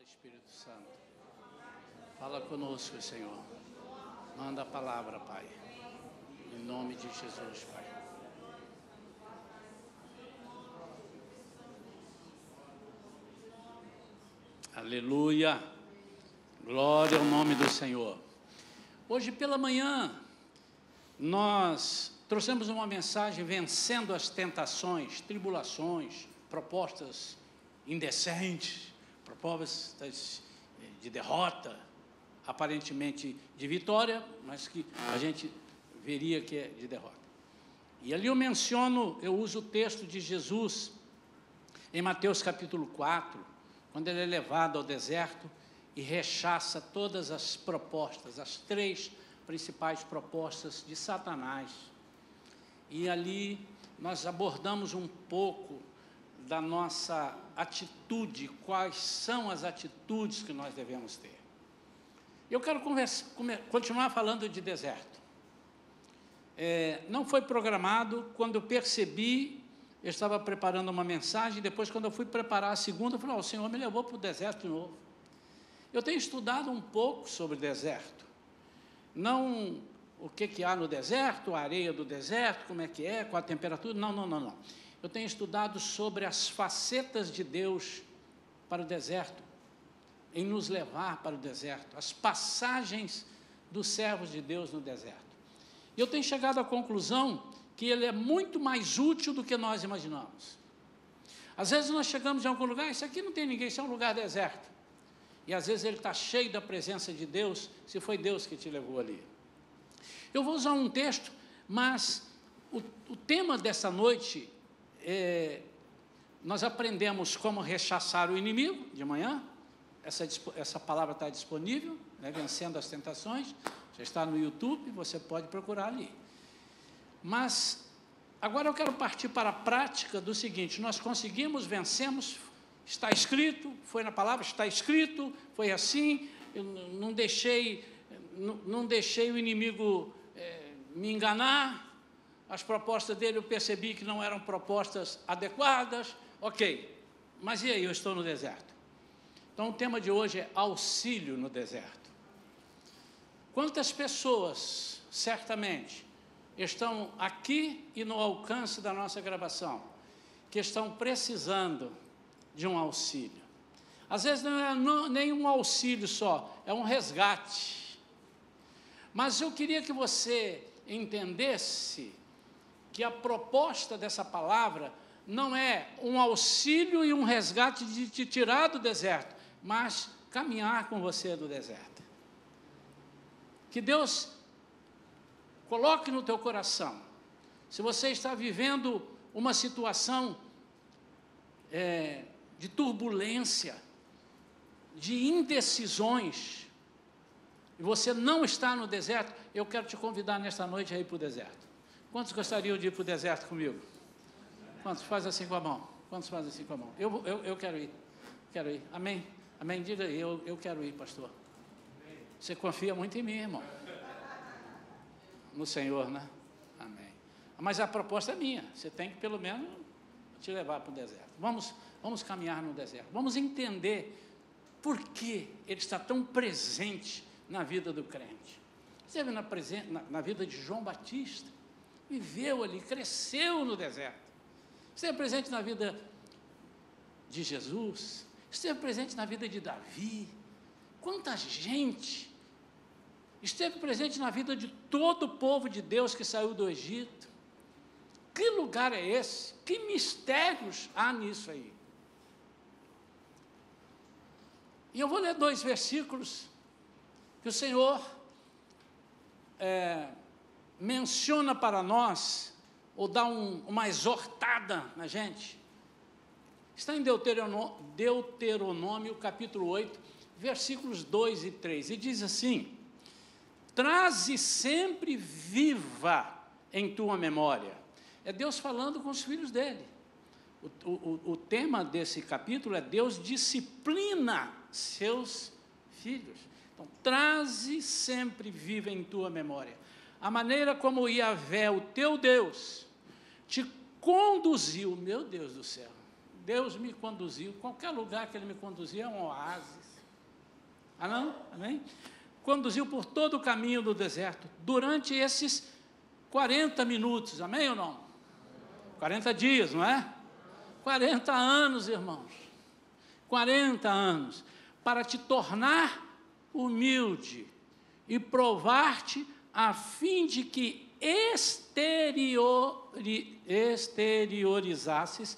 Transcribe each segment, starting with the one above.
Espírito Santo. Fala conosco, Senhor. Manda a palavra, Pai. Em nome de Jesus, Pai. Aleluia. Glória ao nome do Senhor. Hoje pela manhã, nós trouxemos uma mensagem vencendo as tentações, tribulações, propostas indecentes, propostas de derrota, aparentemente de vitória, mas que a gente veria que é de derrota. E ali eu uso o texto de Jesus em Mateus capítulo 4, quando ele é levado ao deserto e rechaça todas as propostas, as três principais propostas de Satanás. E ali nós abordamos um pouco da nossa atitude, quais são as atitudes que nós devemos ter. Eu quero continuar falando de deserto. Não foi programado. Quando eu percebi, eu estava preparando uma mensagem, depois quando eu fui preparar a segunda, eu falei, o Senhor me levou para o deserto de novo. Eu tenho estudado um pouco sobre deserto, não o que há no deserto, a areia do deserto, como é que é, qual a temperatura, não. Eu tenho estudado sobre as facetas de Deus para o deserto, em nos levar para o deserto, as passagens dos servos de Deus no deserto. E eu tenho chegado à conclusão que ele é muito mais útil do que nós imaginamos. Às vezes nós chegamos em algum lugar, isso aqui não tem ninguém, isso é um lugar deserto. E às vezes ele está cheio da presença de Deus, se foi Deus que te levou ali. Eu vou usar um texto, mas o tema dessa noite, nós aprendemos como rechaçar o inimigo de manhã. Essa palavra está disponível, né, vencendo as tentações, já está no YouTube, você pode procurar ali. Mas agora eu quero partir para a prática do seguinte: nós conseguimos, vencemos, está escrito, foi na palavra, está escrito, foi assim, eu não deixei o inimigo me enganar, as propostas dele eu percebi que não eram propostas adequadas, ok, mas e aí, eu estou no deserto. Então o tema de hoje é auxílio no deserto. Quantas pessoas, certamente, estão aqui e no alcance da nossa gravação, que estão precisando de um auxílio? Às vezes não é nem um auxílio só, é um resgate. Mas eu queria que você entendesse que a proposta dessa palavra não é um auxílio e um resgate de te tirar do deserto, mas caminhar com você do deserto. Que Deus coloque no teu coração, se você está vivendo uma situação de turbulência, de indecisões, e você não está no deserto, eu quero te convidar nesta noite a ir para o deserto. Quantos gostariam de ir para o deserto comigo? Quantos? Faz assim com a mão. Quantos fazem assim com a mão? Eu quero ir. Quero ir. Amém? Amém? Diga aí, eu quero ir, pastor. Você confia muito em mim, irmão. No Senhor, né? Amém. Mas a proposta é minha. Você tem que, pelo menos, te levar para o deserto. Vamos caminhar no deserto. Vamos entender por que ele está tão presente na vida do crente. Você vê na vida de João Batista, viveu ali, cresceu no deserto. Esteve presente na vida de Jesus, esteve presente na vida de Davi. Quanta gente esteve presente na vida de todo o povo de Deus que saiu do Egito. Que lugar é esse? Que mistérios há nisso aí? E eu vou ler 2 versículos que o Senhor menciona para nós, ou dá uma exortada na gente. Está em Deuteronômio capítulo 8, versículos 2 e 3, e diz assim: traze sempre viva em tua memória. É Deus falando com os filhos dele. O tema desse capítulo é: Deus disciplina seus filhos. Então, traze sempre viva em tua memória a maneira como Yahvé, o teu Deus, te conduziu, meu Deus do céu, Deus me conduziu, qualquer lugar que Ele me conduzia é um oásis. Ah, não? Amém? Conduziu por todo o caminho do deserto, durante esses 40 minutos, amém ou não? 40 dias, não é? 40 anos, irmãos. 40 anos, para te tornar humilde e provar-te a fim de que exteriorizasses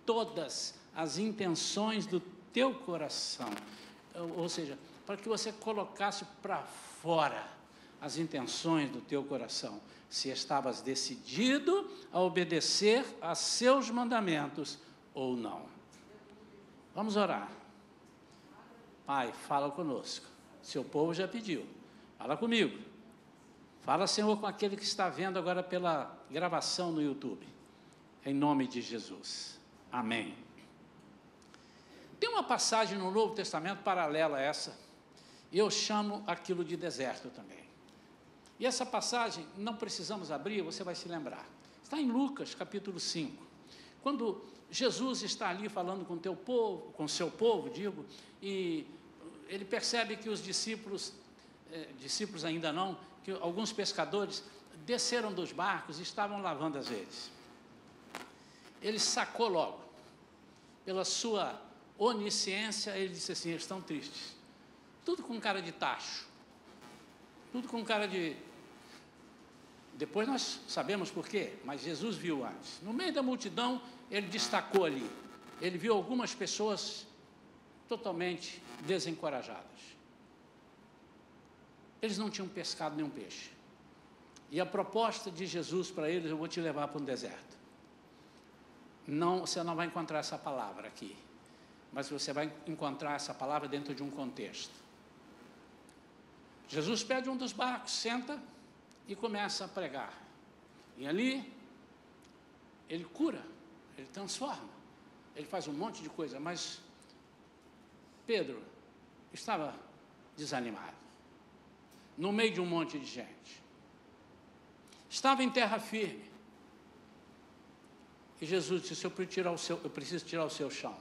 todas as intenções do teu coração. Ou seja, para que você colocasse para fora as intenções do teu coração, se estavas decidido a obedecer a seus mandamentos ou não. Vamos orar. Pai, fala conosco. Seu povo já pediu. Fala comigo. Fala, Senhor, com aquele que está vendo agora pela gravação no YouTube. Em nome de Jesus. Amém. Tem uma passagem no Novo Testamento paralela a essa, e eu chamo aquilo de deserto também. E essa passagem, não precisamos abrir, você vai se lembrar. Está em Lucas, capítulo 5. Quando Jesus está ali falando com teu povo, com seu povo, digo, e ele percebe que os discípulos ainda não, que alguns pescadores desceram dos barcos e estavam lavando as redes. Ele sacou logo, pela sua onisciência, ele disse assim: eles estão tristes. Tudo com cara de tacho, tudo com cara de... Depois nós sabemos por quê, mas Jesus viu antes. No meio da multidão, ele destacou ali. Ele viu algumas pessoas totalmente desencorajadas. Eles não tinham pescado nenhum peixe. E a proposta de Jesus para eles: eu vou te levar para um deserto. Não, você não vai encontrar essa palavra aqui, mas você vai encontrar essa palavra dentro de um contexto. Jesus pede um dos barcos, senta e começa a pregar. E ali, ele cura, ele transforma, ele faz um monte de coisa, mas Pedro estava desanimado, no meio de um monte de gente. Estava em terra firme. E Jesus disse: eu preciso tirar o seu chão.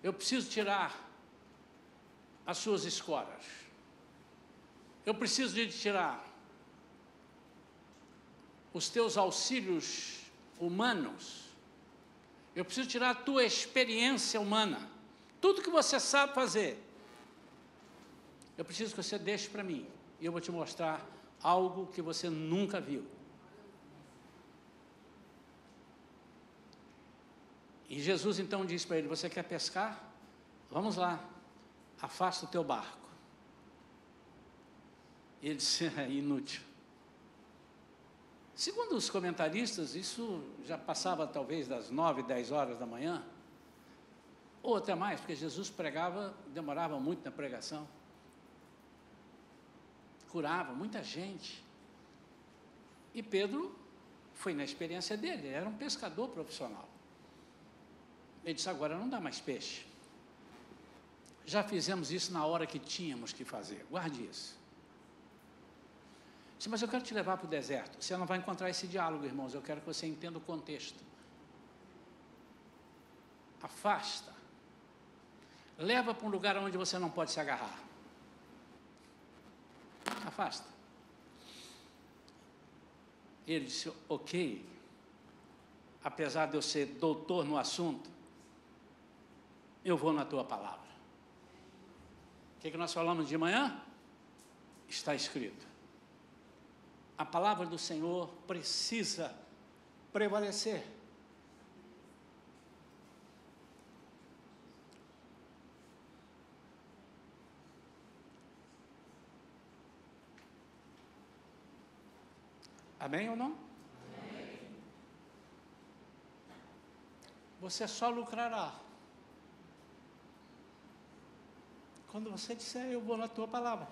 Eu preciso tirar as suas escoras. Eu preciso de tirar os teus auxílios humanos. Eu preciso tirar a tua experiência humana. Tudo que você sabe fazer. Eu preciso que você deixe para mim. E eu vou te mostrar algo que você nunca viu. E Jesus então disse para ele: você quer pescar? Vamos lá, afasta o teu barco. E ele disse: é inútil. Segundo os comentaristas, isso já passava talvez das 9, 10 horas da manhã, ou até mais, porque Jesus pregava, demorava muito na pregação, curava muita gente. E Pedro foi na experiência dele, ele era um pescador profissional. Ele disse: agora não dá mais peixe. Já fizemos isso na hora que tínhamos que fazer, guarde isso. Disse: mas eu quero te levar para o deserto. Você não vai encontrar esse diálogo, irmãos, eu quero que você entenda o contexto. Afasta. Leva para um lugar onde você não pode se agarrar. Afasta. Ele disse: ok, apesar de eu ser doutor no assunto, eu vou na tua palavra. O que nós falamos de manhã? Está escrito. A palavra do Senhor precisa prevalecer. Amém ou não? Amém. Você só lucrará quando você disser: eu vou na tua palavra.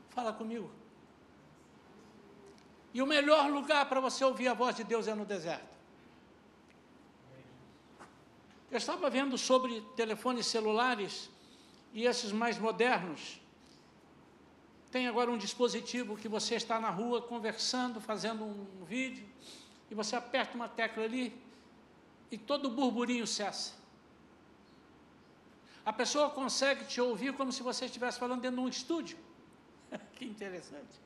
Fala comigo. E o melhor lugar para você ouvir a voz de Deus é no deserto. Eu estava vendo sobre telefones celulares, e esses mais modernos, tem agora um dispositivo que você está na rua conversando, fazendo um vídeo, e e você aperta uma tecla ali e todo o burburinho cessa. A pessoa consegue te ouvir como se você estivesse falando dentro de um estúdio. Que interessante.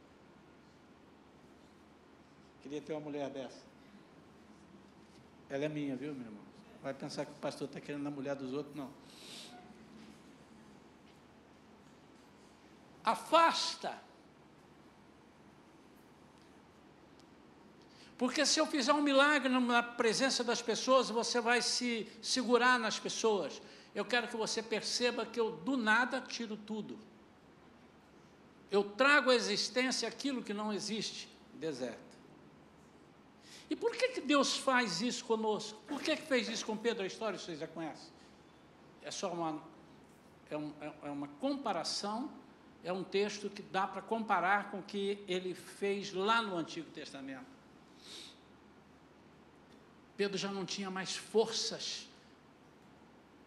Queria ter uma mulher dessa. Ela é minha, viu, meu irmão? Vai pensar que o pastor está querendo a mulher dos outros, não. Afasta. Porque se eu fizer um milagre na presença das pessoas, você vai se segurar nas pessoas. Eu quero que você perceba que eu, do nada, tiro tudo. Eu trago à existência aquilo que não existe, deserto. E por que Deus faz isso conosco? Por que fez isso com Pedro? A história vocês já conhecem. É só uma comparação, é um texto que dá para comparar com o que ele fez lá no Antigo Testamento. Pedro já não tinha mais forças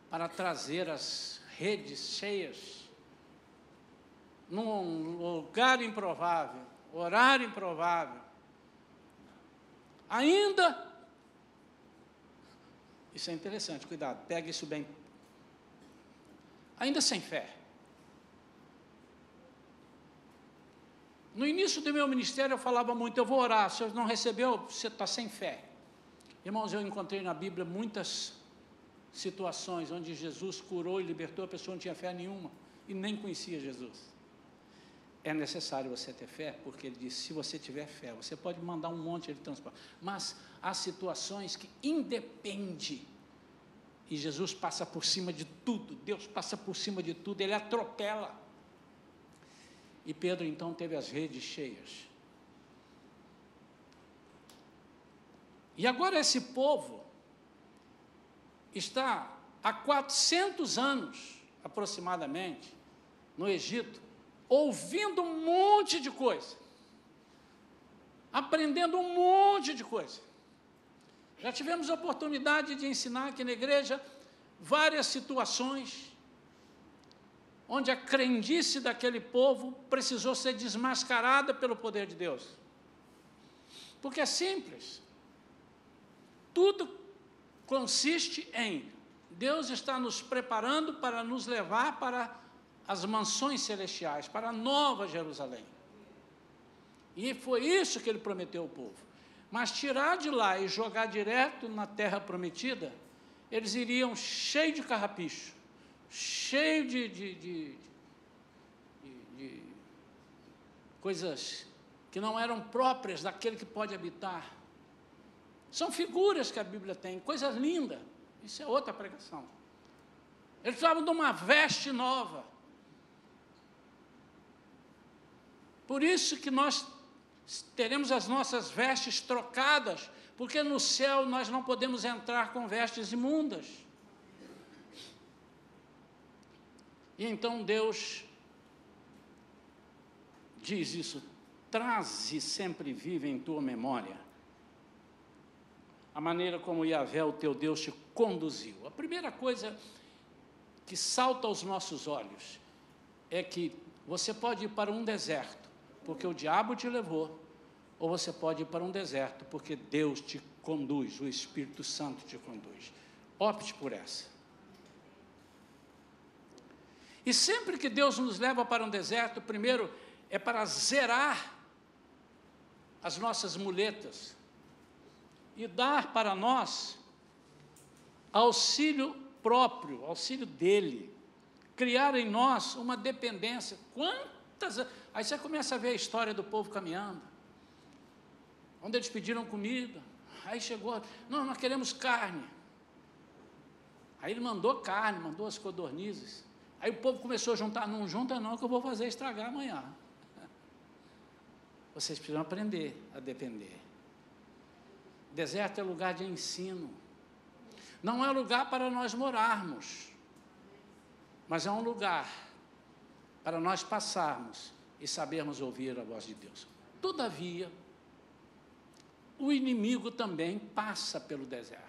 para trazer as redes cheias num lugar improvável, horário improvável. Ainda, isso é interessante, cuidado, pega isso bem. Ainda sem fé. No início do meu ministério eu falava muito, eu vou orar, se não recebeu, você está sem fé. Irmãos, eu encontrei na Bíblia muitas situações onde Jesus curou e libertou, a pessoa não tinha fé nenhuma e nem conhecia Jesus. É necessário você ter fé, porque ele disse, se você tiver fé, você pode mandar um monte de transporte, mas há situações que independe, e Jesus passa por cima de tudo, Deus passa por cima de tudo, ele atropela. E Pedro então teve as redes cheias. E agora esse povo está há 400 anos, aproximadamente, no Egito, ouvindo um monte de coisa, aprendendo um monte de coisa. Já tivemos a oportunidade de ensinar aqui na igreja várias situações onde a crendice daquele povo precisou ser desmascarada pelo poder de Deus. Porque é simples. Tudo consiste em Deus está nos preparando para nos levar para as mansões celestiais, para a nova Jerusalém. E foi isso que ele prometeu ao povo. Mas tirar de lá e jogar direto na terra prometida, eles iriam cheio de carrapicho, cheio de coisas que não eram próprias daquele que pode habitar. São figuras que a Bíblia tem, coisas lindas. Isso é outra pregação. Eles precisavam de uma veste nova. Por isso que nós teremos as nossas vestes trocadas, porque no céu nós não podemos entrar com vestes imundas. E então Deus diz isso, traze sempre vive em tua memória a maneira como Yahvé, o teu Deus, te conduziu. A primeira coisa que salta aos nossos olhos é que você pode ir para um deserto, porque o diabo te levou, ou você pode ir para um deserto, porque Deus te conduz, o Espírito Santo te conduz. Opte por essa. E sempre que Deus nos leva para um deserto, primeiro é para zerar as nossas muletas e dar para nós auxílio próprio, auxílio dele, criar em nós uma dependência. Aí você começa a ver a história do povo caminhando, onde eles pediram comida, aí chegou, não, nós queremos carne. Aí ele mandou carne, mandou as codornizes. Aí o povo começou a juntar, não junta não, que eu vou fazer estragar amanhã. Vocês precisam aprender a depender. Deserto é lugar de ensino. Não é lugar para nós morarmos, mas é um lugar para nós passarmos e sabermos ouvir a voz de Deus. Todavia, o inimigo também passa pelo deserto.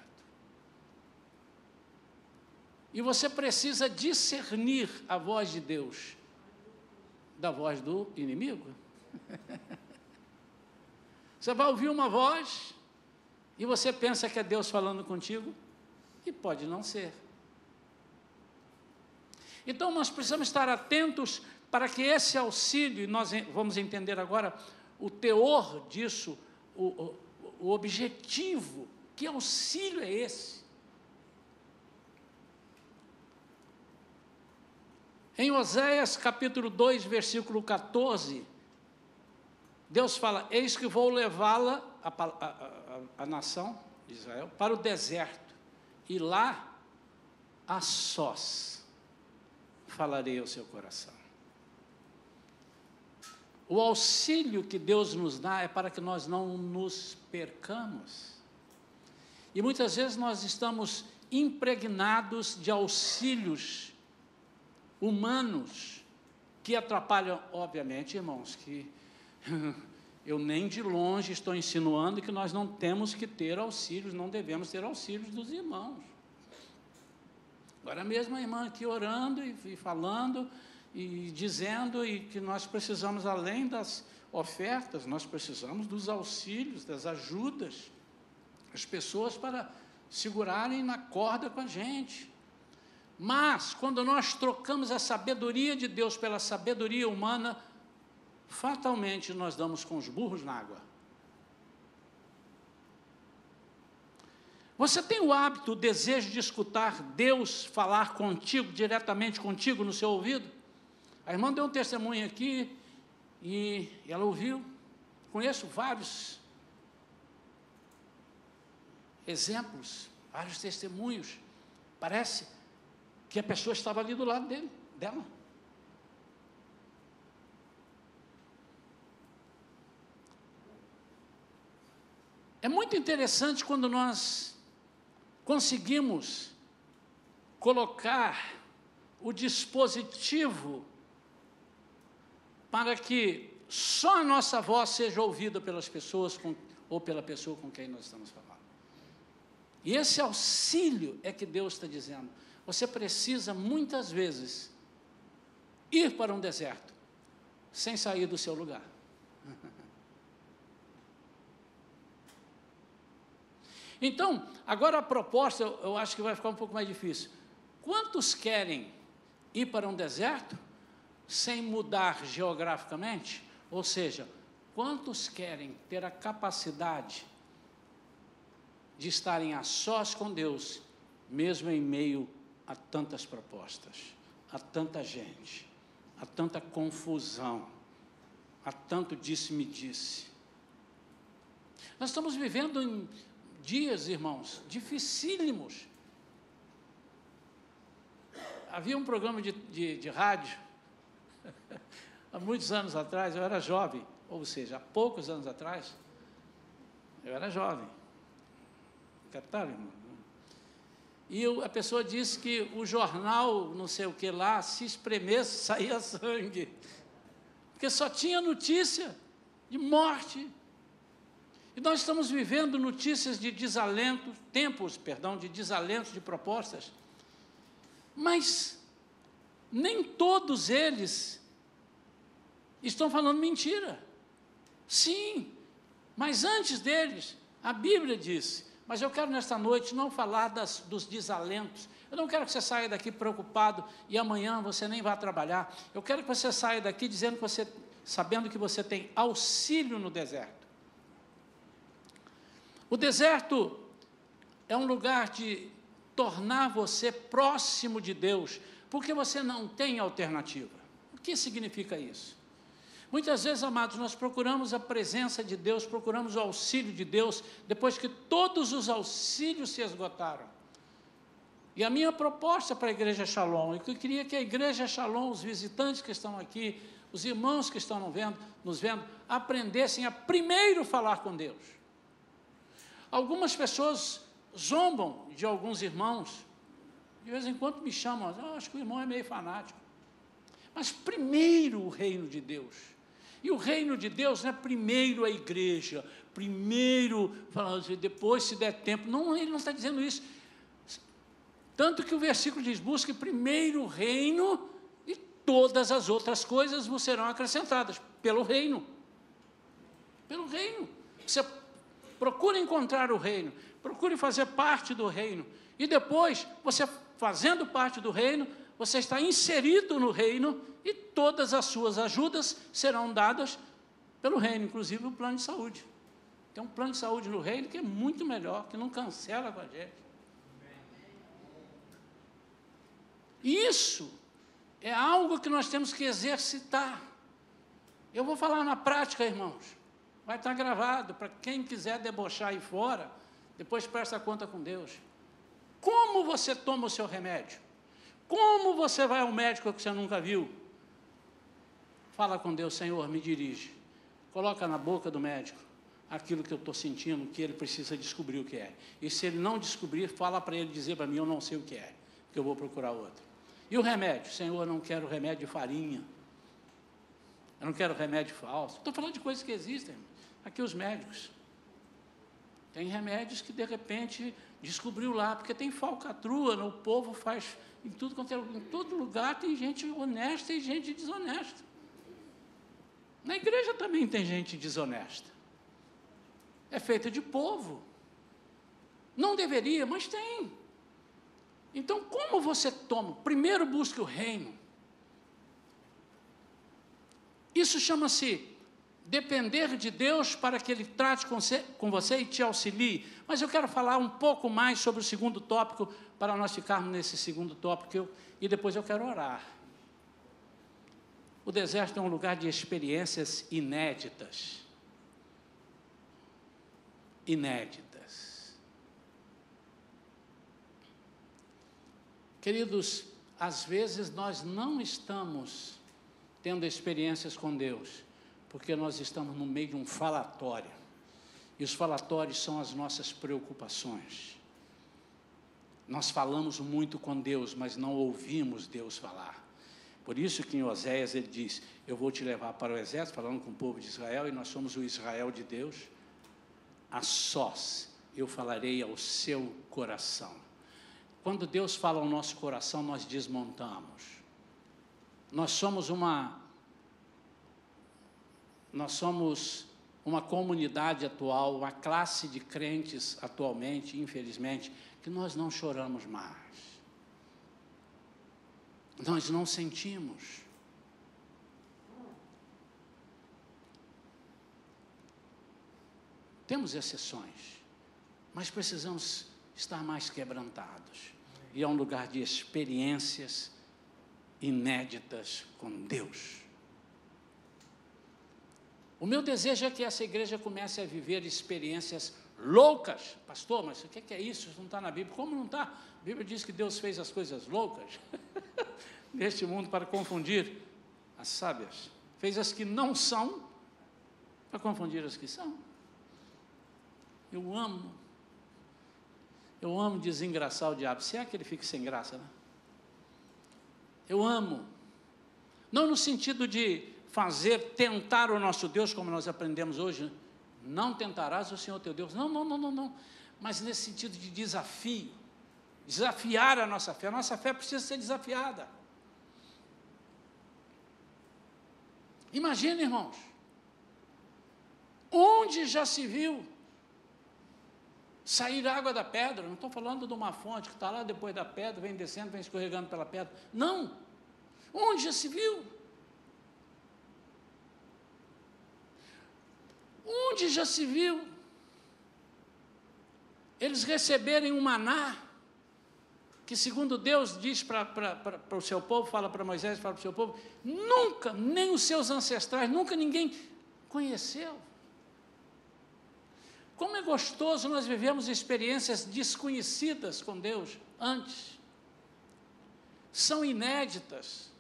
E você precisa discernir a voz de Deus da voz do inimigo. Você vai ouvir uma voz E você pensa que é Deus falando contigo? E pode não ser. Então, nós precisamos estar atentos para que esse auxílio, e nós vamos entender agora o teor disso, o objetivo, que auxílio é esse? Em Oséias, capítulo 2, versículo 14, Deus fala: eis que vou levá-la, a nação de Israel, para o deserto, e lá, a sós, falarei ao seu coração. O auxílio que Deus nos dá é para que nós não nos percamos. E muitas vezes nós estamos impregnados de auxílios humanos que atrapalham, obviamente, irmãos, que eu nem de longe estou insinuando que nós não temos que ter auxílios, não devemos ter auxílios dos irmãos. Agora mesmo a irmã aqui orando e falando e dizendo e que nós precisamos, além das ofertas, nós precisamos dos auxílios, das ajudas, as pessoas para segurarem na corda com a gente. Mas, quando nós trocamos a sabedoria de Deus pela sabedoria humana, fatalmente nós damos com os burros na água. Você tem o hábito, o desejo de escutar Deus falar contigo, diretamente contigo no seu ouvido? A irmã deu um testemunho aqui e ela ouviu. Conheço vários exemplos, vários testemunhos. Parece que a pessoa estava ali do lado dela. É muito interessante quando nós conseguimos colocar o dispositivo para que só a nossa voz seja ouvida pelas pessoas ou pela pessoa com quem nós estamos falando. E esse auxílio é que Deus está dizendo. Você precisa, muitas vezes, ir para um deserto, sem sair do seu lugar. Então, agora a proposta, eu acho que vai ficar um pouco mais difícil. Quantos querem ir para um deserto, sem mudar geograficamente? Ou seja, quantos querem ter a capacidade de estarem a sós com Deus, mesmo em meio a tantas propostas, a tanta gente, a tanta confusão, a tanto disse-me-disse? Nós estamos vivendo em dias, irmãos, dificílimos. Havia um programa de rádio, há muitos anos atrás, eu era jovem, ou seja, há poucos anos atrás, eu era jovem. Captaram, irmão? E a pessoa disse que o jornal, não sei o que lá, se espremesse, saía sangue. Porque só tinha notícia de morte. E nós estamos vivendo notícias de desalento, tempos de desalento de propostas. Mas nem todos eles estão falando mentira. Sim, mas antes deles, a Bíblia diz. Mas eu quero nesta noite não falar dos desalentos. Eu não quero que você saia daqui preocupado e amanhã você nem vá trabalhar. Eu quero que você saia daqui sabendo que você tem auxílio no deserto. O deserto é um lugar de tornar você próximo de Deus, porque você não tem alternativa. O que significa isso? Muitas vezes, amados, nós procuramos a presença de Deus, procuramos o auxílio de Deus, depois que todos os auxílios se esgotaram. E a minha proposta para a Igreja Shalom, eu queria que a Igreja Shalom, os visitantes que estão aqui, os irmãos que estão nos vendo, aprendessem a primeiro falar com Deus. Algumas pessoas zombam de alguns irmãos, de vez em quando me chamam, acho que o irmão é meio fanático. Mas primeiro o reino de Deus. E o reino de Deus não é primeiro a igreja, primeiro, depois se der tempo. Não, ele não está dizendo isso. Tanto que o versículo diz, busque primeiro o reino e todas as outras coisas vos serão acrescentadas, pelo reino. Pelo reino. Você procure encontrar o reino, procure fazer parte do reino. E depois, você fazendo parte do reino, você está inserido no reino e todas as suas ajudas serão dadas pelo reino, inclusive o plano de saúde. Tem um plano de saúde no reino que é muito melhor, que não cancela com a gente. Isso é algo que nós temos que exercitar. Eu vou falar na prática, irmãos. Vai estar gravado, para quem quiser debochar aí fora, depois presta conta com Deus. Como você toma o seu remédio? Como você vai ao médico que você nunca viu? Fala com Deus, Senhor, me dirige. Coloca na boca do médico aquilo que eu estou sentindo, que ele precisa descobrir o que é. E se ele não descobrir, fala para ele dizer para mim, eu não sei o que é, que eu vou procurar outro. E o remédio? Senhor, eu não quero remédio de farinha. Eu não quero remédio falso. Estou falando de coisas que existem. Aqui os médicos. Tem remédios que, de repente, descobriu lá, porque tem falcatrua, o povo faz, em todo lugar tem gente honesta e gente desonesta. Na igreja também tem gente desonesta. É feita de povo. Não deveria, mas tem. Então, como você toma? Primeiro busque o reino. Isso chama-se depender de Deus para que Ele trate com você e te auxilie. Mas eu quero falar um pouco mais sobre o segundo tópico, para nós ficarmos nesse segundo tópico, e depois eu quero orar. O deserto é um lugar de experiências inéditas. Inéditas. Queridos, às vezes nós não estamos tendo experiências com Deus, porque nós estamos no meio de um falatório, e os falatórios são as nossas preocupações. Nós falamos muito com Deus, mas não ouvimos Deus falar. Por isso que em Oséias ele diz, eu vou te levar para o exército, falando com o povo de Israel, e nós somos o Israel de Deus, a sós eu falarei ao seu coração. Quando Deus fala ao nosso coração, nós desmontamos. Nós somos uma comunidade atual, uma classe de crentes atualmente, infelizmente, que nós não choramos mais. Nós não sentimos. Temos exceções, mas precisamos estar mais quebrantados. E é um lugar de experiências inéditas com Deus. O meu desejo é que essa igreja comece a viver experiências loucas. Pastor, mas o que é isso? Isso não está na Bíblia. Como não está? A Bíblia diz que Deus fez as coisas loucas neste mundo para confundir as sábias. Fez as que não são para confundir as que são. Eu amo desengraçar o diabo. Se é que ele fica sem graça, né? Eu amo. Não no sentido de tentar o nosso Deus, como nós aprendemos hoje. Não tentarás o Senhor teu Deus. Não. Mas nesse sentido de desafio. Desafiar a nossa fé. A nossa fé precisa ser desafiada. Imagina, irmãos. Onde já se viu sair água da pedra? Não estou falando de uma fonte que está lá depois da pedra, vem descendo, vem escorregando pela pedra. Não. Onde já se viu? Onde já se viu eles receberem um maná, que segundo Deus diz para o seu povo, fala para Moisés, fala para o seu povo, nunca, nem os seus ancestrais, nunca ninguém conheceu. Como é gostoso nós vivemos experiências desconhecidas com Deus antes. São inéditas.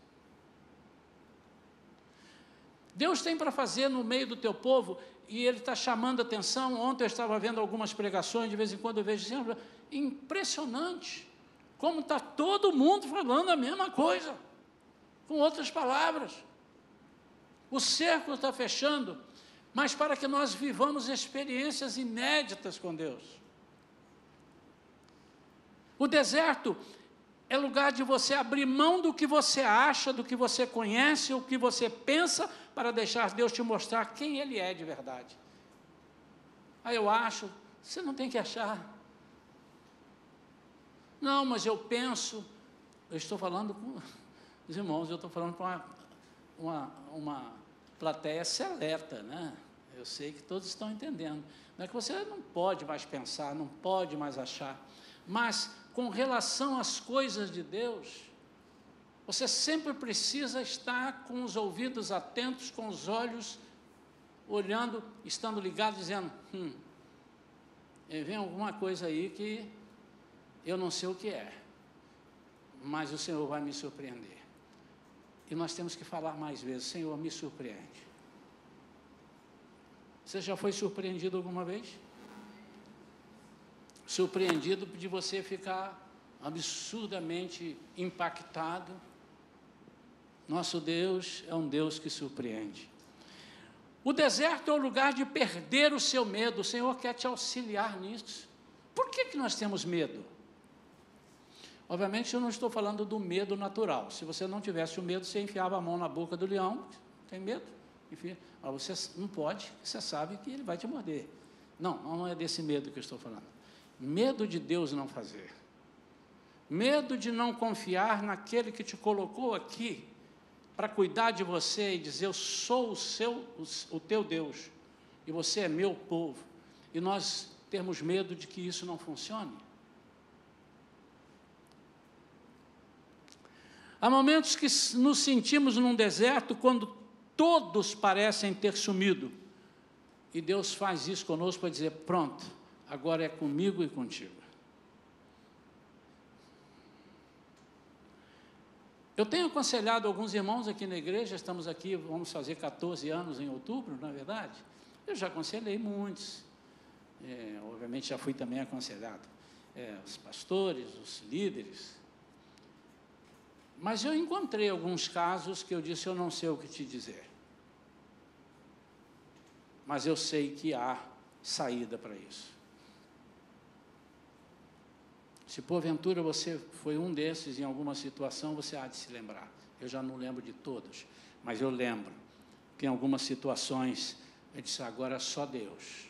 Deus tem para fazer no meio do teu povo, e Ele está chamando a atenção. Ontem eu estava vendo algumas pregações, de vez em quando eu vejo assim, impressionante, como está todo mundo falando a mesma coisa, com outras palavras. O cerco está fechando, mas para que nós vivamos experiências inéditas com Deus. O deserto é lugar de você abrir mão do que você acha, do que você conhece, o que você pensa, para deixar Deus te mostrar quem Ele é de verdade. Aí eu acho, você não tem que achar. Não, mas eu penso, eu estou falando com os irmãos, eu estou falando para uma plateia seleta, né? Eu sei que todos estão entendendo. Não é que você não pode mais pensar, não pode mais achar, mas com relação às coisas de Deus, você sempre precisa estar com os ouvidos atentos, com os olhos olhando, estando ligado, dizendo, vem alguma coisa aí que eu não sei o que é, mas o Senhor vai me surpreender. E nós temos que falar mais vezes, Senhor, me surpreende. Você já foi surpreendido alguma vez? Surpreendido de você ficar absurdamente impactado? Nosso Deus é um Deus que surpreende. O deserto é o lugar de perder o seu medo. O Senhor quer te auxiliar nisso. Por que nós temos medo? Obviamente eu não estou falando do medo natural. Se você não tivesse o medo, você enfiava a mão na boca do leão. Tem medo? Enfim, mas você não pode, você sabe que ele vai te morder. Não é desse medo que eu estou falando. Medo de Deus não fazer. Medo de não confiar naquele que te colocou aqui para cuidar de você e dizer, eu sou o teu Deus, e você é meu povo, e nós temos medo de que isso não funcione. Há momentos que nos sentimos num deserto, quando todos parecem ter sumido, e Deus faz isso conosco para dizer, pronto, agora é comigo e contigo. Eu tenho aconselhado alguns irmãos aqui na igreja, estamos aqui, vamos fazer 14 anos em outubro, na verdade. Eu já aconselhei muitos, obviamente já fui também aconselhado, os pastores, os líderes. Mas eu encontrei alguns casos que eu disse, eu não sei o que te dizer. Mas eu sei que há saída para isso. Se porventura você foi um desses em alguma situação, você há de se lembrar. Eu já não lembro de todos, mas eu lembro que em algumas situações eu disse, agora só Deus.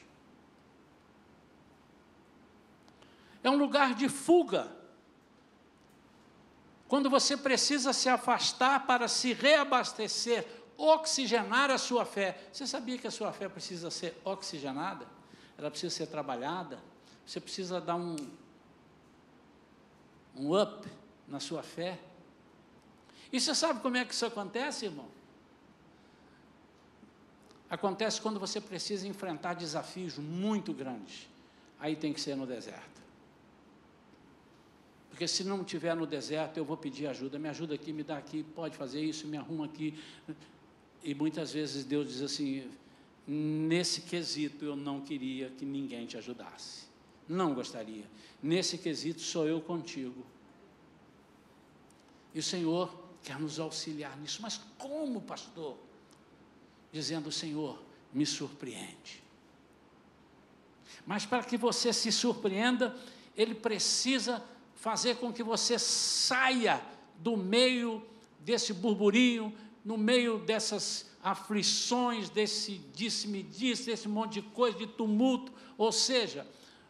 É um lugar de fuga. Quando você precisa se afastar para se reabastecer, oxigenar a sua fé. Você sabia que a sua fé precisa ser oxigenada? Ela precisa ser trabalhada? Você precisa dar um up na sua fé. E você sabe como é que isso acontece, irmão? Acontece quando você precisa enfrentar desafios muito grandes. Aí tem que ser no deserto. Porque se não estiver no deserto, eu vou pedir ajuda. Me ajuda aqui, me dá aqui, pode fazer isso, me arruma aqui. E muitas vezes Deus diz assim, nesse quesito eu não queria que ninguém te ajudasse. Não gostaria. Nesse quesito sou eu contigo. E o Senhor quer nos auxiliar nisso. Mas como, pastor? Dizendo, Senhor, me surpreende. Mas para que você se surpreenda, Ele precisa fazer com que você saia do meio desse burburinho, no meio dessas aflições, desse disse-me disse, desse monte de coisa, de tumulto. Ou seja,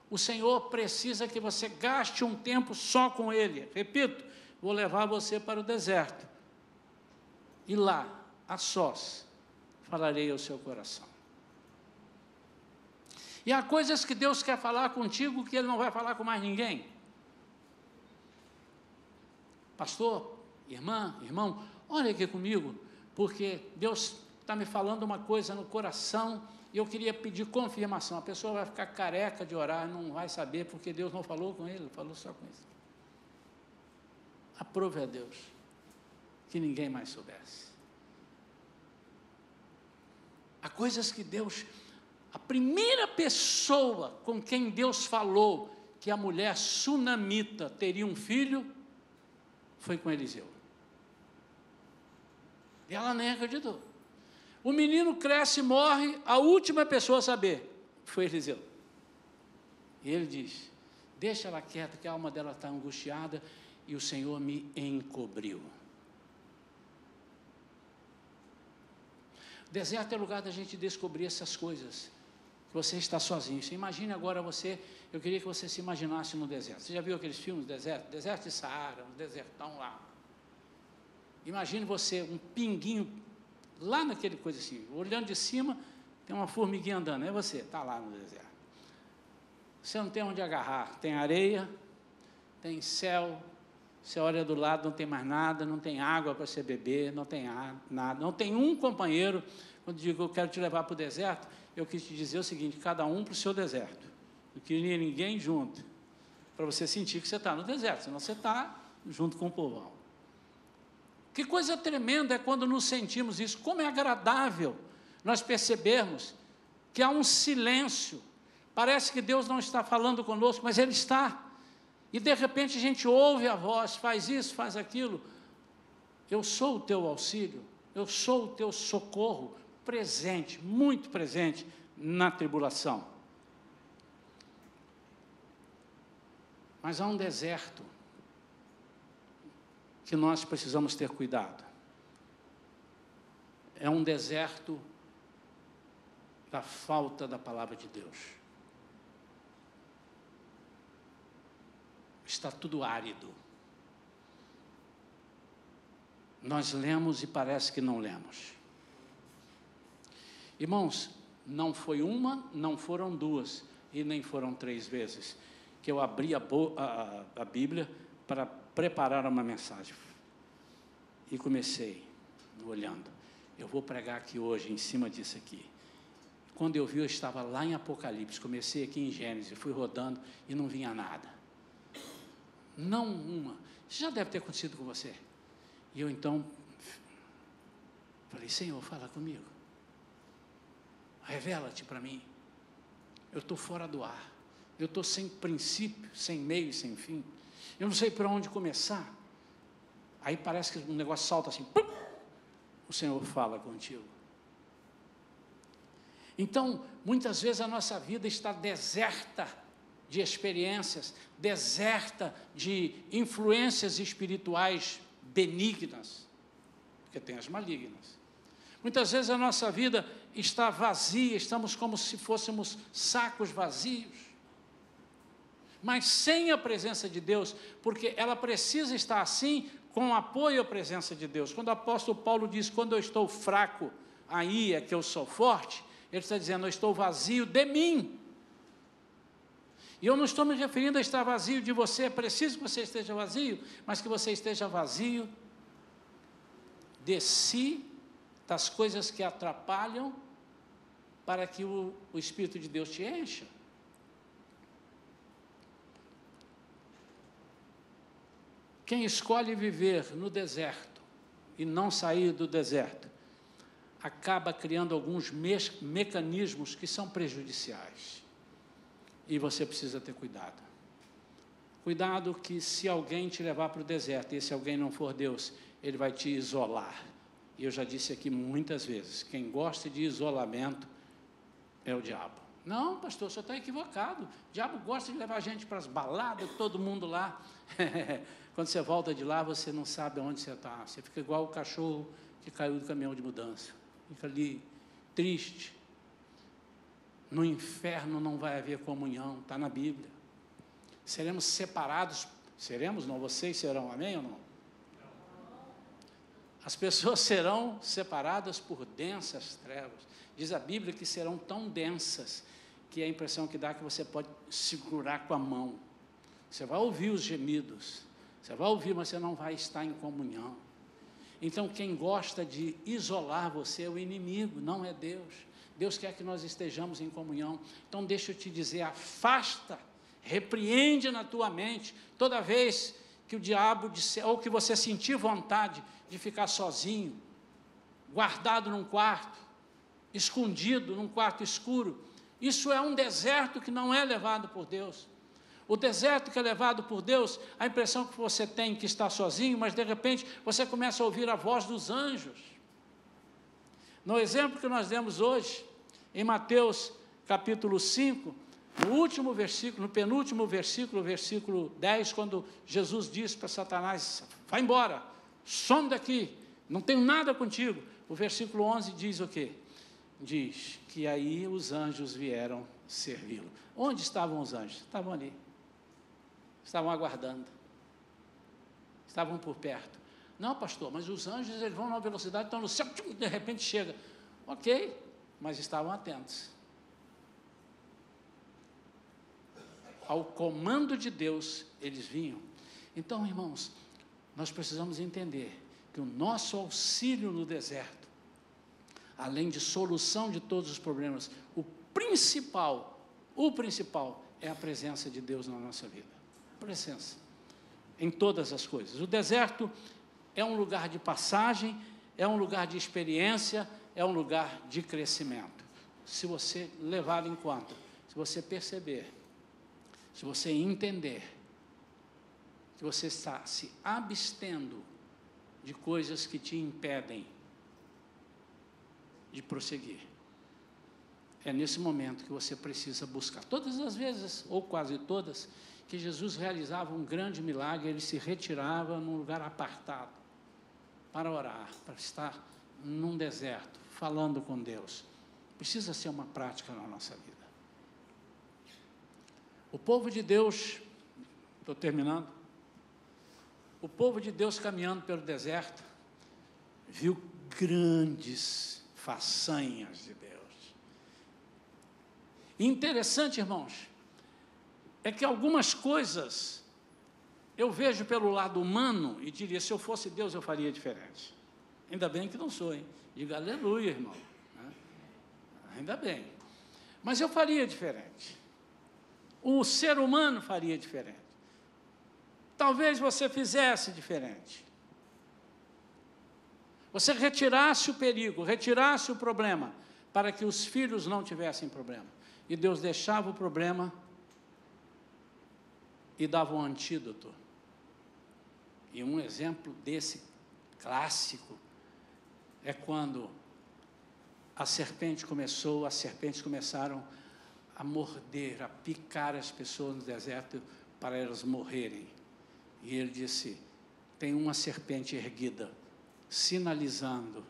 o Senhor precisa que você gaste um tempo só com Ele. Repito, vou levar você para o deserto. E lá, a sós, falarei ao seu coração. E há coisas que Deus quer falar contigo que Ele não vai falar com mais ninguém. Pastor, irmã, irmão, olha aqui comigo, porque Deus está me falando uma coisa no coração e eu queria pedir confirmação. A pessoa vai ficar careca de orar, não vai saber, porque Deus não falou com ele, falou só com isso. Aprove a Deus, que ninguém mais soubesse. Há coisas que Deus, a primeira pessoa com quem Deus falou que a mulher sunamita teria um filho, foi com Eliseu. E ela nem acreditou. O menino cresce e morre, a última pessoa a saber foi Eliseu. E ele diz, deixa ela quieta, que a alma dela está angustiada, e o Senhor me encobriu. O deserto é lugar da gente descobrir essas coisas que você está sozinho. Você imagine agora eu queria que você se imaginasse no deserto. Você já viu aqueles filmes do deserto? Deserto de Saara, um desertão lá. Imagine você, um pinguinho, lá naquele coisa assim, olhando de cima, tem uma formiguinha andando, é você, está lá no deserto. Você não tem onde agarrar, tem areia, tem céu, você olha do lado, não tem mais nada, não tem água para você beber, não tem nada, não tem um companheiro. Quando digo eu quero te levar para o deserto, eu quis te dizer o seguinte: cada um para o seu deserto. Não queria ninguém junto, para você sentir que você está no deserto, senão você está junto com o povão. Que coisa tremenda é quando nos sentimos isso. Como é agradável nós percebermos que há um silêncio. Parece que Deus não está falando conosco, mas Ele está. E de repente a gente ouve a voz, faz isso, faz aquilo. Eu sou o teu auxílio, eu sou o teu socorro, presente, muito presente na tribulação. Mas há um deserto que nós precisamos ter cuidado. É um deserto da falta da palavra de Deus. Está tudo árido. Nós lemos e parece que não lemos. Irmãos, não foi uma, não foram duas, e nem foram 3 vezes que eu abri a Bíblia para preparar uma mensagem. E comecei olhando. Eu vou pregar aqui hoje em cima disso aqui. Quando eu vi, eu estava lá em Apocalipse. Comecei aqui em Gênesis, fui rodando e não vinha nada. Não uma. Isso já deve ter acontecido com você. E eu então falei: Senhor, fala comigo. Revela-te para mim. Eu estou fora do ar. Eu estou sem princípio, sem meio e sem fim. Eu não sei para onde começar. Aí parece que um negócio salta assim. Pum! O Senhor fala contigo. Então, muitas vezes a nossa vida está deserta de experiências, deserta de influências espirituais benignas, porque tem as malignas. Muitas vezes a nossa vida está vazia, estamos como se fôssemos sacos vazios, mas sem a presença de Deus, porque ela precisa estar assim, com apoio à presença de Deus. Quando o apóstolo Paulo diz: quando eu estou fraco, aí é que eu sou forte, ele está dizendo: eu estou vazio de mim. E eu não estou me referindo a estar vazio de você. É preciso que você esteja vazio, mas que você esteja vazio de si, das coisas que atrapalham, para que o Espírito de Deus te encha. Quem escolhe viver no deserto e não sair do deserto, acaba criando alguns mecanismos que são prejudiciais. E você precisa ter cuidado. Cuidado que se alguém te levar para o deserto, e se alguém não for Deus, ele vai te isolar. E eu já disse aqui muitas vezes, quem gosta de isolamento é o diabo. Não, pastor, o senhor está equivocado. O diabo gosta de levar a gente para as baladas, todo mundo lá. Quando você volta de lá, você não sabe onde você está. Você fica igual o cachorro que caiu do caminhão de mudança. Fica ali, triste. No inferno não vai haver comunhão, está na Bíblia. Seremos separados, seremos, não, vocês serão, amém ou não? As pessoas serão separadas por densas trevas. Diz a Bíblia que serão tão densas, que a impressão que dá é que você pode segurar com a mão. Você vai ouvir os gemidos, você vai ouvir, mas você não vai estar em comunhão. Então, quem gosta de isolar você é o inimigo, não é Deus. Deus quer que nós estejamos em comunhão. Então, deixa eu te dizer, afasta, repreende na tua mente, toda vez que o diabo disser, ou que você sentir vontade de ficar sozinho, guardado num quarto, escondido num quarto escuro. Isso é um deserto que não é levado por Deus. O deserto que é levado por Deus, a impressão que você tem que está sozinho, mas de repente você começa a ouvir a voz dos anjos. No exemplo que nós demos hoje, em Mateus capítulo 5, no último versículo, no penúltimo versículo, versículo 10, quando Jesus diz para Satanás: vai embora, some daqui, não tenho nada contigo. O versículo 11 diz o quê? diz que aí os anjos vieram servi-lo. Onde estavam os anjos? Estavam ali. Estavam aguardando. Estavam por perto. Não, pastor, mas os anjos eles vão numa velocidade, estão no céu, de repente chega. Ok, mas estavam atentos. Ao comando de Deus, eles vinham. Então, irmãos, nós precisamos entender que o nosso auxílio no deserto, além de solução de todos os problemas, o principal é a presença de Deus na nossa vida. A presença, em todas as coisas. O deserto é um lugar de passagem, é um lugar de experiência, é um lugar de crescimento. Se você levar em conta, se você perceber, se você entender que você está se abstendo de coisas que te impedem de prosseguir, é nesse momento que você precisa buscar. Todas as vezes, ou quase todas, que Jesus realizava um grande milagre, ele se retirava num lugar apartado para orar, para estar num deserto, falando com Deus. Precisa ser uma prática na nossa vida. O povo de Deus, estou terminando, o povo de Deus caminhando pelo deserto, viu grandes façanhas de Deus. E interessante, irmãos, é que algumas coisas eu vejo pelo lado humano e diria, se eu fosse Deus eu faria diferente. Ainda bem que não sou, hein? Diga aleluia, irmão. Ainda bem. Mas eu faria diferente. O ser humano faria diferente. Talvez você fizesse diferente. Você retirasse o perigo, retirasse o problema, para que os filhos não tivessem problema. E Deus deixava o problema e dava um antídoto. E um exemplo desse clássico é quando as serpentes começaram a morder, a picar as pessoas no deserto para elas morrerem. E ele disse, tem uma serpente erguida, sinalizando,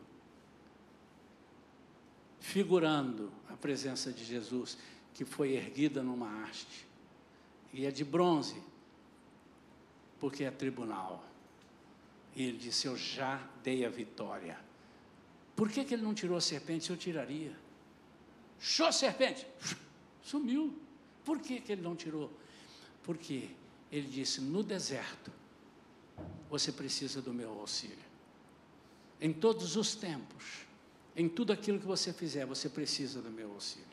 figurando a presença de Jesus, que foi erguida numa haste. E é de bronze, porque é tribunal. E ele disse, eu já dei a vitória. Por que ele não tirou a serpente? Eu tiraria. Show, serpente! Sumiu. Por que ele não tirou? Porque ele disse, no deserto, você precisa do meu auxílio. Em todos os tempos, em tudo aquilo que você fizer, você precisa do meu auxílio.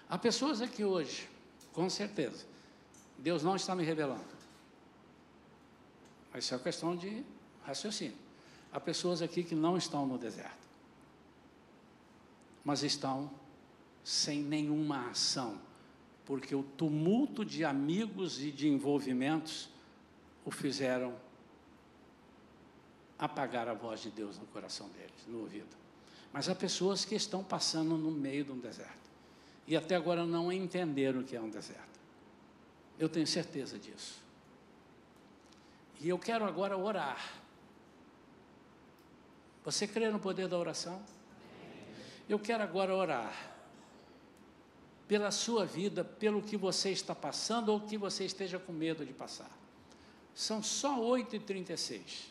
Há pessoas aqui hoje, com certeza, Deus não está me revelando. Mas isso é uma questão de raciocínio. Há pessoas aqui que não estão no deserto, mas estão sem nenhuma ação, porque o tumulto de amigos e de envolvimentos o fizeram apagar a voz de Deus no coração deles, no ouvido. Mas há pessoas que estão passando no meio de um deserto, e até agora não entenderam o que é um deserto. Eu tenho certeza disso. E eu quero agora orar. Você crê no poder da oração? Eu quero agora orar pela sua vida, pelo que você está passando ou que você esteja com medo de passar. São só 8h36.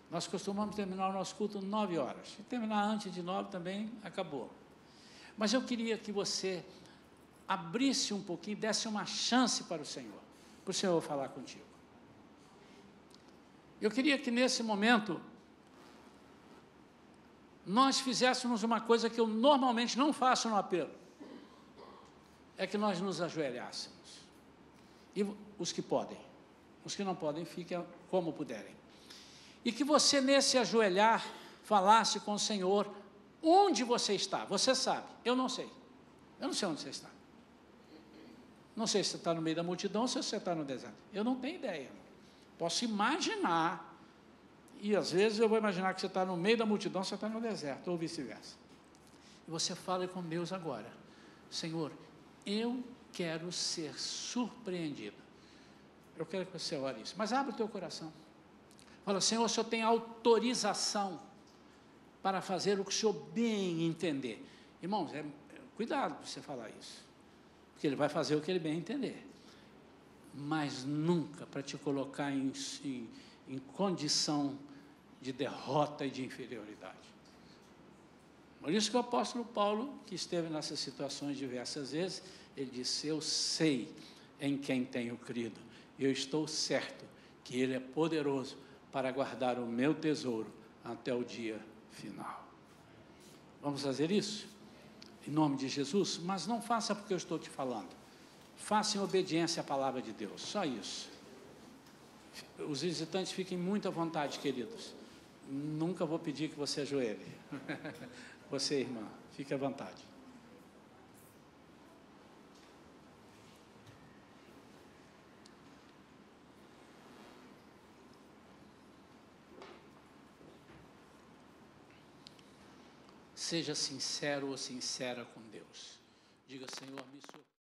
Nós costumamos terminar o nosso culto 9 horas. Se terminar antes de 9 também, acabou. Mas eu queria que você abrisse um pouquinho, desse uma chance para o Senhor falar contigo. Eu queria que nesse momento nós fizéssemos uma coisa que eu normalmente não faço no apelo, é que nós nos ajoelhássemos, e os que podem, os que não podem, fiquem como puderem, e que você nesse ajoelhar, falasse com o Senhor, onde você está, você sabe, eu não sei onde você está, não sei se você está no meio da multidão, ou se você está no deserto, eu não tenho ideia, posso imaginar, e às vezes eu vou imaginar que você está no meio da multidão, você está no deserto, ou vice-versa. E você fala com Deus agora, Senhor, eu quero ser surpreendido. Eu quero que você ore isso, mas abre o teu coração. Fala, Senhor, o Senhor tem autorização para fazer o que o senhor bem entender. Irmãos, cuidado para você falar isso, porque ele vai fazer o que ele bem entender, mas nunca para te colocar em condição de derrota e de inferioridade. Por isso que o apóstolo Paulo, que esteve nessas situações diversas vezes, ele disse: eu sei em quem tenho crido, eu estou certo que ele é poderoso para guardar o meu tesouro até o dia final. Vamos fazer isso? Em nome de Jesus? Mas não faça porque eu estou te falando. Faça em obediência à palavra de Deus, só isso. Os visitantes fiquem muito à vontade, queridos. Nunca vou pedir que você ajoelhe. Você, irmã, fique à vontade. Seja sincero ou sincera com Deus. Diga: Senhor, me surpreenda.